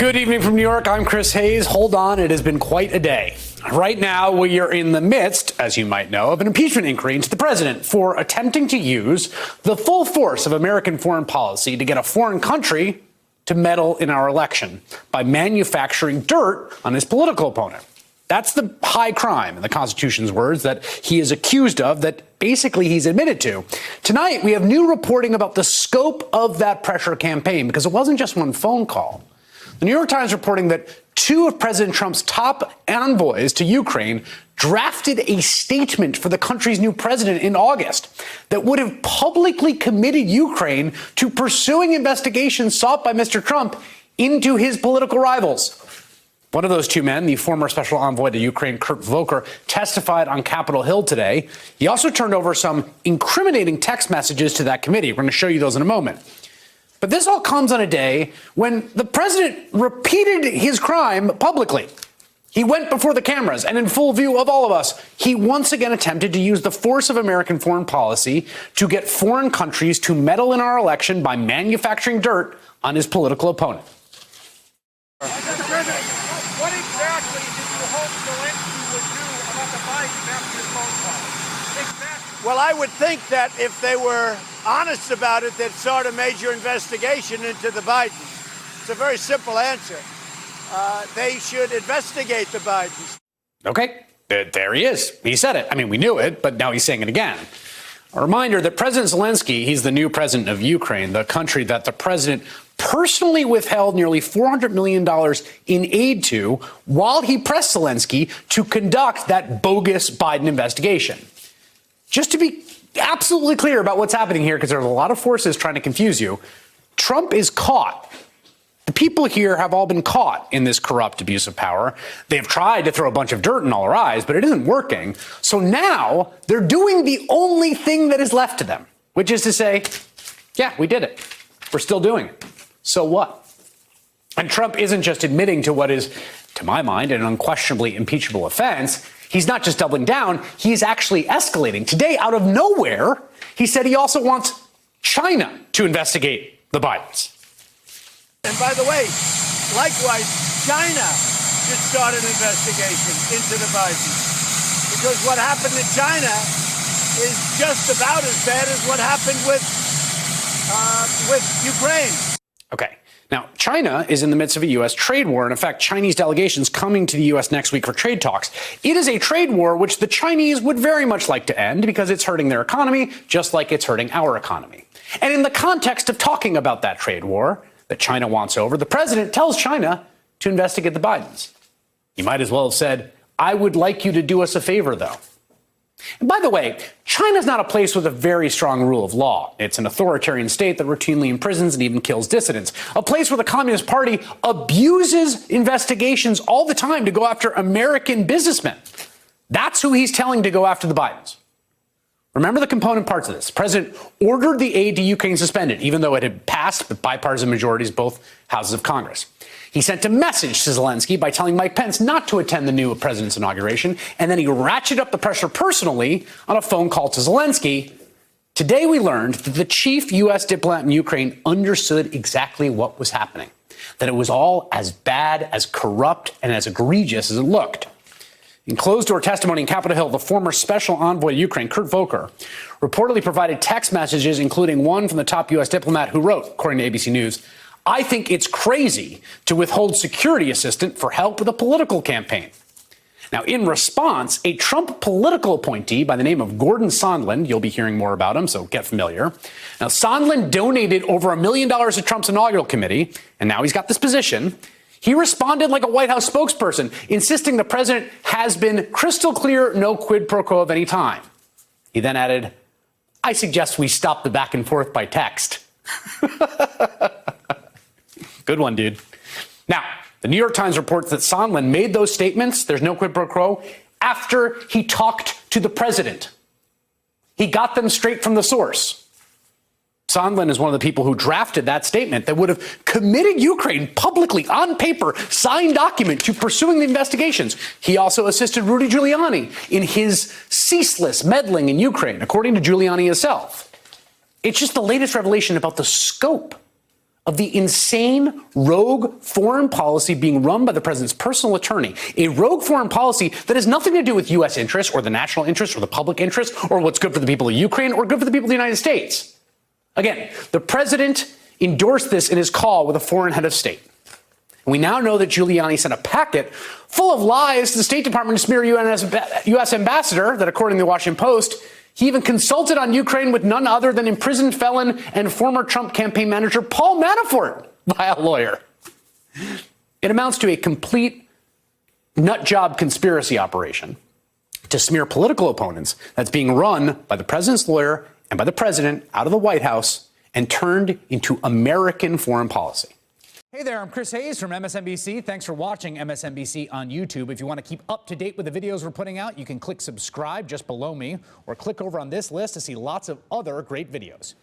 Good evening from New York. I'm Chris Hayes. Hold on, it has been quite a day. Right now, we are in the midst, as you might know, of an impeachment inquiry into the president for attempting to use the full force of American foreign policy to get a foreign country to meddle in our election by manufacturing dirt on his political opponent. That's the high crime, in the Constitution's words, that he is accused of, that basically he's admitted to. Tonight, we have new reporting about the scope of that pressure campaign, because it wasn't just one phone call. The New York Times reporting that two of President Trump's top envoys to Ukraine drafted a statement for the country's new president in August that would have publicly committed Ukraine to pursuing investigations sought by Mr. Trump into his political rivals. One of those two men, the former special envoy to Ukraine, Kurt Volker, testified on Capitol Hill today. He also turned over some incriminating text messages to that committee. We're going to show you those in a moment. But this all comes on a day when the president repeated his crime publicly. He went before the cameras and in full view of all of us. He once again attempted to use the force of American foreign policy to get foreign countries to meddle in our election by manufacturing dirt on his political opponent. Mr. President, what exactly did you hope Zelensky would do about the Biden after his phone call? Exactly. Well, I would think that if they were honest about it, they'd start a major investigation into the Bidens. It's a very simple answer. They should investigate the Bidens. Okay, there he is. He said it. I mean, we knew it, but now he's saying it again. A reminder that President Zelensky, he's the new president of Ukraine, the country that the president personally withheld nearly $400 million in aid to while he pressed Zelensky to conduct that bogus Biden investigation. Just to be absolutely clear about what's happening here, because there's a lot of forces trying to confuse you, Trump is caught. The people here have all been caught in this corrupt abuse of power. They've tried to throw a bunch of dirt in all our eyes, but it isn't working. So now they're doing the only thing that is left to them, which is to say, yeah, we did it. We're still doing it. So what? And Trump isn't just admitting to what is, to my mind, an unquestionably impeachable offense. He's not just doubling down, he's actually escalating. Today, out of nowhere, he said he also wants China to investigate the Bidens. And by the way, likewise, China should start an investigation into the Bidens. Because what happened in China is just about as bad as what happened with Ukraine. Okay. Now, China is in the midst of a U.S. trade war, and in fact, Chinese delegations coming to the U.S. next week for trade talks. It is a trade war which the Chinese would very much like to end because it's hurting their economy, just like it's hurting our economy. And in the context of talking about that trade war that China wants over, the president tells China to investigate the Bidens. He might as well have said, I would like you to do us a favor, though. And by the way, China's not a place with a very strong rule of law. It's an authoritarian state that routinely imprisons and even kills dissidents. A place where the Communist Party abuses investigations all the time to go after American businessmen. That's who he's telling to go after the Bidens. Remember the component parts of this. The president ordered the aid to Ukraine suspended, even though it had passed with bipartisan majorities both houses of Congress. He sent a message to Zelensky by telling Mike Pence not to attend the new president's inauguration, and then he ratcheted up the pressure personally on a phone call to Zelensky. Today we learned that the chief U.S. diplomat in Ukraine understood exactly what was happening, that it was all as bad, as corrupt, and as egregious as it looked. In closed-door testimony in Capitol Hill, the former special envoy to Ukraine, Kurt Volker, reportedly provided text messages, including one from the top U.S. diplomat who wrote, according to ABC News, I think it's crazy to withhold security assistance for help with a political campaign. Now, in response, a Trump political appointee by the name of Gordon Sondland, you'll be hearing more about him, so get familiar. Now, Sondland donated over $1 million to Trump's inaugural committee, and now he's got this position. He responded like a White House spokesperson, insisting the president has been crystal clear, no quid pro quo of any time. He then added, I suggest we stop the back and forth by text. Good one, dude. Now, the New York Times reports that Sondland made those statements, there's no quid pro quo, after he talked to the president. He got them straight from the source. Sondland is one of the people who drafted that statement that would have committed Ukraine publicly on paper, signed document to pursuing the investigations. He also assisted Rudy Giuliani in his ceaseless meddling in Ukraine, according to Giuliani himself. It's just the latest revelation about the scope of the insane rogue foreign policy being run by the president's personal attorney, a rogue foreign policy that has nothing to do with U.S. interests or the national interest or the public interest or what's good for the people of Ukraine or good for the people of the United States. Again, the president endorsed this in his call with a foreign head of state. And we now know that Giuliani sent a packet full of lies to the State Department to smear U.S. ambassador that, according to the Washington Post, he even consulted on Ukraine with none other than imprisoned felon and former Trump campaign manager Paul Manafort by a lawyer. It amounts to a complete nutjob conspiracy operation to smear political opponents that's being run by the president's lawyer and by the president out of the White House and turned into American foreign policy. Hey there, I'm Chris Hayes from MSNBC. Thanks for watching MSNBC on YouTube. If you want to keep up to date with the videos we're putting out, you can click subscribe just below me or click over on this list to see lots of other great videos.